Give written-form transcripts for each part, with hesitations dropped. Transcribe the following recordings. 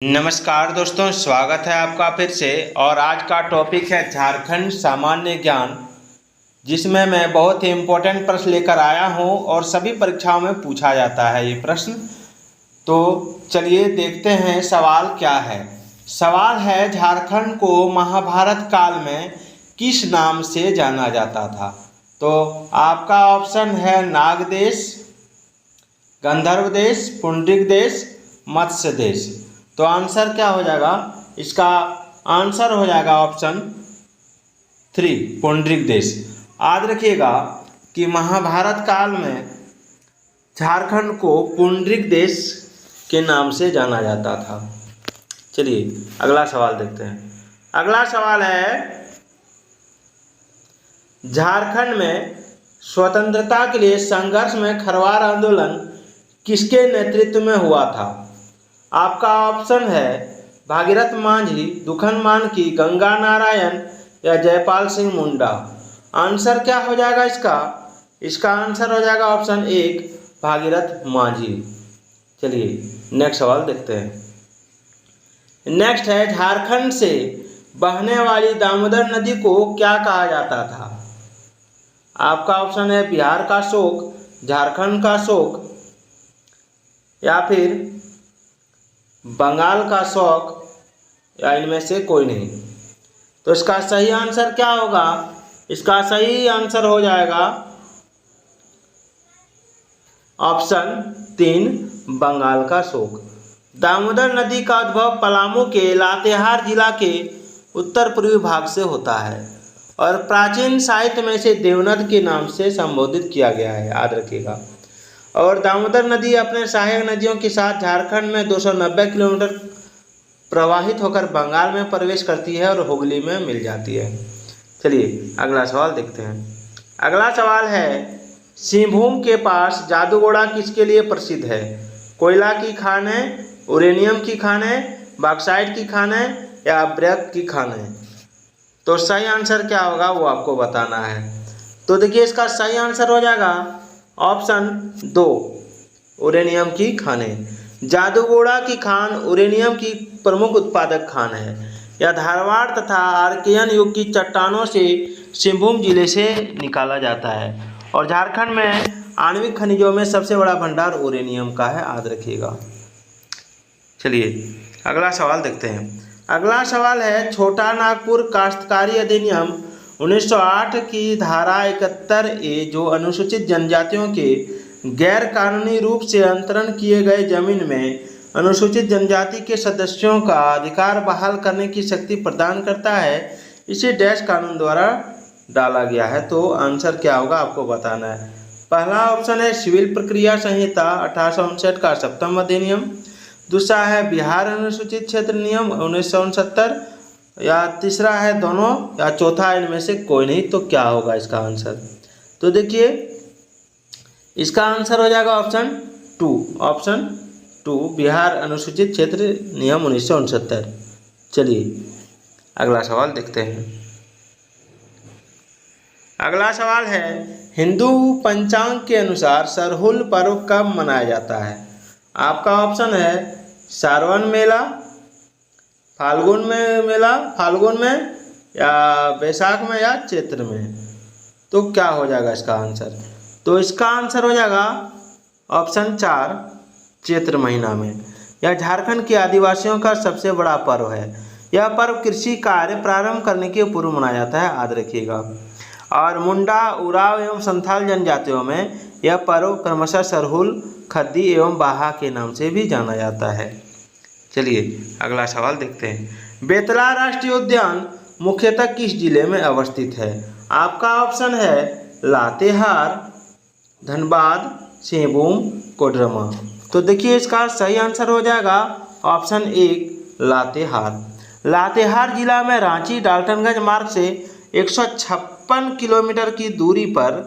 नमस्कार दोस्तों, स्वागत है आपका फिर से। और आज का टॉपिक है झारखंड सामान्य ज्ञान, जिसमें मैं बहुत ही इम्पोर्टेंट प्रश्न लेकर आया हूं और सभी परीक्षाओं में पूछा जाता है ये प्रश्न। तो चलिए देखते हैं सवाल क्या है। सवाल है, झारखंड को महाभारत काल में किस नाम से जाना जाता था? तो आपका ऑप्शन है नाग देश, गंधर्व देश, पुंडरिक देश, मत्स्य देश। तो आंसर क्या हो जाएगा? इसका आंसर हो जाएगा ऑप्शन 3, पुंडरिक देश। याद रखिएगा कि महाभारत काल में झारखंड को पुंडरिक देश के नाम से जाना जाता था। चलिए अगला सवाल देखते हैं। अगला सवाल है, झारखंड में स्वतंत्रता के लिए संघर्ष में खरवार आंदोलन किसके नेतृत्व में हुआ था? आपका ऑप्शन है भागीरथ मांझी, दुखन मानकी, गंगा नारायण या जयपाल सिंह मुंडा। आंसर क्या हो जाएगा इसका? इसका आंसर हो जाएगा ऑप्शन 1, भागीरथ मांझी। चलिए नेक्स्ट सवाल देखते हैं। नेक्स्ट है, झारखंड से बहने वाली दामोदर नदी को क्या कहा जाता था? आपका ऑप्शन है बिहार का शोक, झारखंड का शोक या फिर बंगाल का शौक या इनमें से कोई नहीं। तो इसका सही आंसर क्या होगा? इसका सही आंसर हो जाएगा ऑप्शन 3, बंगाल का शोक। दामोदर नदी का उद्भव पलामू के लातेहार जिला के उत्तर पूर्वी भाग से होता है और प्राचीन साहित्य में इसे देवनद के नाम से संबोधित किया गया है, याद रखिएगा। और दामोदर नदी अपने सहायक नदियों के साथ झारखंड में 290 किलोमीटर प्रवाहित होकर बंगाल में प्रवेश करती है और हुगली में मिल जाती है। चलिए अगला सवाल देखते हैं। अगला सवाल है, सिंहभूम के पास जादूगोड़ा किसके लिए प्रसिद्ध है? कोयला की खानें, यूरेनियम की खानें, बॉक्साइट की खानें या ब्रैक की खानें? तो सही आंसर क्या होगा वो आपको बताना है। तो देखिए इसका सही आंसर हो जाएगा ऑप्शन 2, यूरेनियम की खानें। जादूगोड़ा की खान यूरेनियम की प्रमुख उत्पादक खान है। यह धारवाड़ तथा आर्कियन युग की चट्टानों से सिंहभूम जिले से निकाला जाता है और झारखंड में आणविक खनिजों में सबसे बड़ा भंडार यूरेनियम का है, याद रखिएगा। चलिए अगला सवाल देखते हैं। अगला सवाल है, छोटा नागपुर काश्तकारी अधिनियम 1908 की धारा 71A जो अनुसूचित जनजातियों के गैर कानूनी रूप से अंतरण किए गए जमीन में अनुसूचित जनजाति के सदस्यों का अधिकार बहाल करने की शक्ति प्रदान करता है, इसे डैश कानून द्वारा डाला गया है। तो आंसर क्या होगा आपको बताना है। पहला ऑप्शन है सिविल प्रक्रिया संहिता 1859 का 7वां अधिनियम, दूसरा है बिहार अनुसूचित क्षेत्र नियम 1969, या तीसरा है दोनों, या चौथा इनमें से कोई नहीं। तो क्या होगा इसका आंसर? तो देखिए इसका आंसर हो जाएगा ऑप्शन 2, बिहार अनुसूचित क्षेत्र नियम 1969। चलिए अगला सवाल देखते हैं। अगला सवाल है, हिंदू पंचांग के अनुसार सरहुल पर्व कब मनाया जाता है? आपका ऑप्शन है सावन मेला, फाल्गुन में या बैसाख में या चैत्र में। तो क्या हो जाएगा इसका आंसर? तो इसका आंसर हो जाएगा ऑप्शन 4, चैत्र महीना में। यह झारखंड के आदिवासियों का सबसे बड़ा पर्व है। यह पर्व कृषि कार्य प्रारंभ करने के पूर्व मनाया जाता है, याद रखिएगा। और मुंडा, उराव एवं संथाल जनजातियों में यह पर्व क्रमशः सरहुल, खद्दी एवं बाहा के नाम से भी जाना जाता है। चलिए अगला सवाल देखते हैं। बेतला राष्ट्रीय उद्यान मुख्यतः किस जिले में अवस्थित है? आपका ऑप्शन है लातेहार, धनबाद, सिंहभूम, कोडरमा। तो देखिए इसका सही आंसर हो जाएगा ऑप्शन 1, लातेहार। लातेहार जिला में रांची डाल्टनगंज मार्ग से 156 किलोमीटर की दूरी पर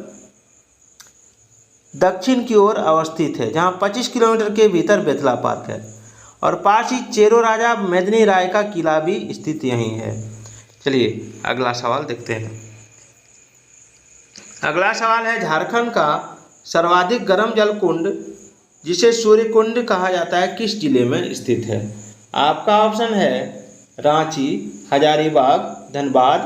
दक्षिण की ओर अवस्थित है, जहां 25 किलोमीटर के भीतर बेतला पार्क है और पास ही चेरो राजा मेदिनी राय का किला भी स्थित यहीं है। चलिए अगला सवाल देखते हैं। अगला सवाल है, झारखंड का सर्वाधिक गर्म जल कुंड जिसे सूर्य कुंड कहा जाता है किस जिले में स्थित है? आपका ऑप्शन है रांची, हजारीबाग, धनबाद,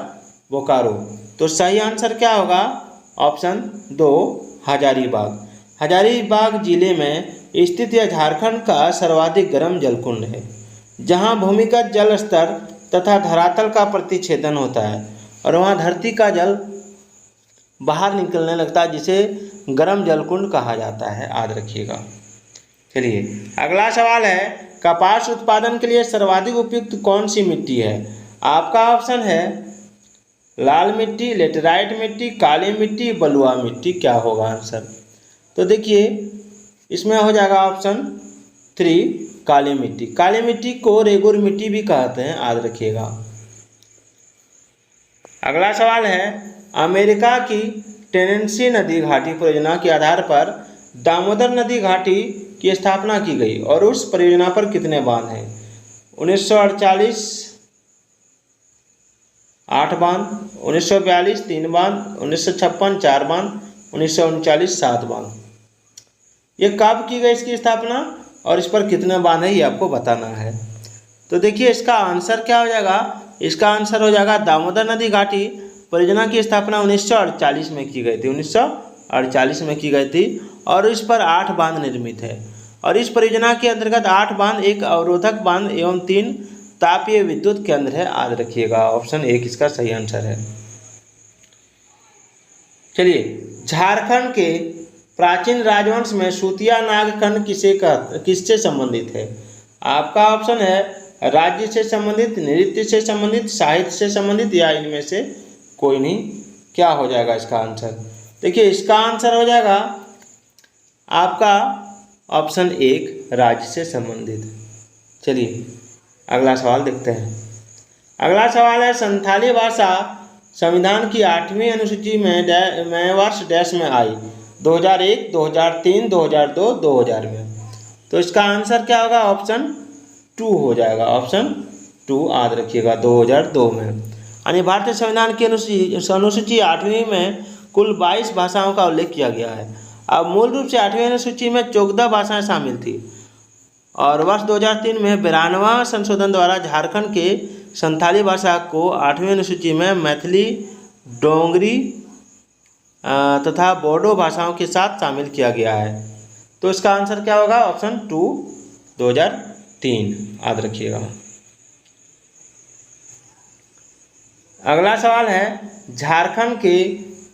बोकारो। तो सही आंसर क्या होगा? ऑप्शन 2 हजारीबाग। हजारीबाग जिले में स्थित यह झारखंड का सर्वाधिक गर्म जलकुंड है, जहां भूमिगत जल स्तर तथा धरातल का प्रतिच्छेदन होता है और वहां धरती का जल बाहर निकलने लगता है, जिसे गर्म जलकुंड कहा जाता है। याद रखिएगा। चलिए अगला सवाल है, कपास उत्पादन के लिए सर्वाधिक उपयुक्त कौन सी मिट्टी है? आपका ऑप्शन है लाल मिट्टी, लेटेराइट मिट्टी, काली मिट्टी, बलुआ मिट्टी। क्या होगा आंसर? तो देखिए इसमें हो जाएगा ऑप्शन 3 काली मिट्टी। काली मिट्टी को रेगुर मिट्टी भी कहते हैं, याद रखिएगा। अगला सवाल है, अमेरिका की टेनेंसी नदी घाटी परियोजना के आधार पर दामोदर नदी घाटी की स्थापना की गई और उस परियोजना पर कितने बांध हैं? 1948 8 बांध, 1942 3 बांध, 1956 4 बांध, 1939 7 बांध। ये कब की गई इसकी स्थापना और इस पर कितने बांध है, ये आपको बताना है। तो देखिए इसका आंसर क्या हो जाएगा? इसका आंसर हो जाएगा दामोदर नदी घाटी परियोजना की स्थापना 1948 में की गई थी। 1948 में की गई थी और इस पर 8 बांध निर्मित है। और इस परियोजना के अंतर्गत 8 बांध, 1 अवरोधक बांध एवं 3 तापीय विद्युत केंद्र है। याद रखिएगा, ऑप्शन 1 इसका सही आंसर है। चलिए झारखंड के प्राचीन राजवंश में सूतिया नागखंड किससे संबंधित है? आपका ऑप्शन है राज्य से संबंधित, नृत्य से संबंधित, साहित्य से संबंधित या इनमें से कोई नहीं। क्या हो जाएगा इसका आंसर? देखिए इसका आंसर हो जाएगा आपका ऑप्शन 1 राज्य से संबंधित। चलिए अगला सवाल देखते हैं। अगला सवाल है, संथाली भाषा संविधान की 8वीं अनुसूची में वर्ष डैश में आई? 2001, 2003, 2002, 2000 में। तो इसका आंसर क्या होगा? ऑप्शन 2 हो जाएगा। ऑप्शन 2 याद रखिएगा, 2002 में। यानी भारतीय संविधान की अनुसूची 8वीं में कुल 22 भाषाओं का उल्लेख किया गया है। अब मूल रूप से 8वीं अनुसूची में 14 भाषाएं शामिल थी और वर्ष 2003 में 92वां संशोधन द्वारा झारखंड के संथाली भाषा को 8वीं अनुसूची में मैथिली, डोंगरी तथा बोडो भाषाओं के साथ शामिल किया गया है। तो इसका आंसर क्या होगा? ऑप्शन 2 2003 याद रखिएगा। अगला सवाल है, झारखंड के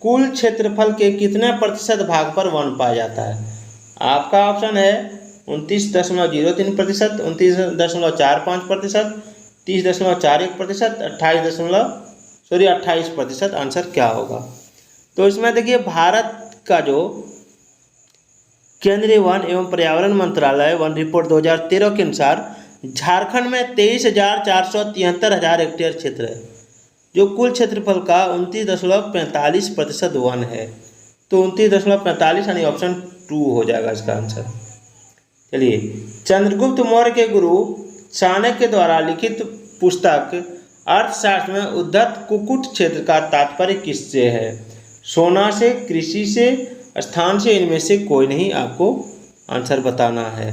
कुल क्षेत्रफल के कितने प्रतिशत भाग पर वन पाया जाता है? आपका ऑप्शन है 29.03%, 29.45%, 30.41%, 28%। आंसर क्या होगा? तो इसमें देखिए भारत का जो केंद्रीय वन एवं पर्यावरण मंत्रालय वन रिपोर्ट 2013 के अनुसार झारखंड में 23,473 हेक्टेयर क्षेत्र है, जो कुल क्षेत्रफल का 29.45% वन है। तो 29.45 यानी ऑप्शन 2 हो जाएगा इसका आंसर। चलिए चंद्रगुप्त मौर्य के गुरु चाणक्य द्वारा लिखित पुस्तक अर्थशास्त्र में उद्धत कुक्कुट क्षेत्र का तात्पर्य किससे है? सोना से, कृषि से, स्थान से, इनमें से कोई नहीं। आपको आंसर बताना है।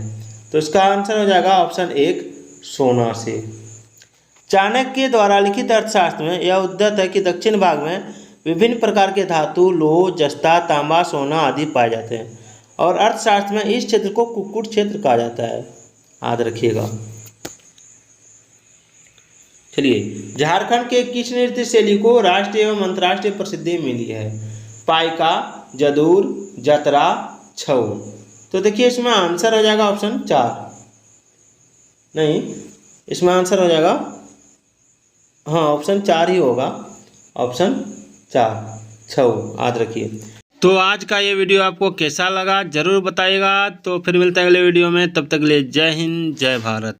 तो इसका आंसर हो जाएगा ऑप्शन 1 सोना से। चाणक्य द्वारा लिखित अर्थशास्त्र में यह उद्धत है कि दक्षिण भाग में विभिन्न प्रकार के धातु, लोह, जस्ता, तांबा, सोना आदि पाए जाते हैं और अर्थशास्त्र में इस क्षेत्र को कुक्कुट क्षेत्र कहा जाता है। याद रखिएगा। चलिए झारखंड के किस नृत्य शैली को राष्ट्रीय एवं अंतर्राष्ट्रीय प्रसिद्धि मिली है? पाइका, जदूर, जतरा, छऊ। तो देखिए इसमें आंसर हो जाएगा ऑप्शन 4। नहीं, इसमें आंसर हो जाएगा हाँ ऑप्शन 4 ही होगा। ऑप्शन 4 छऊ। याद रखिए। तो आज का ये वीडियो आपको कैसा लगा जरूर बताइएगा। तो फिर मिलते हैं अगले वीडियो में, तब तक के लिए जय हिंद जय भारत।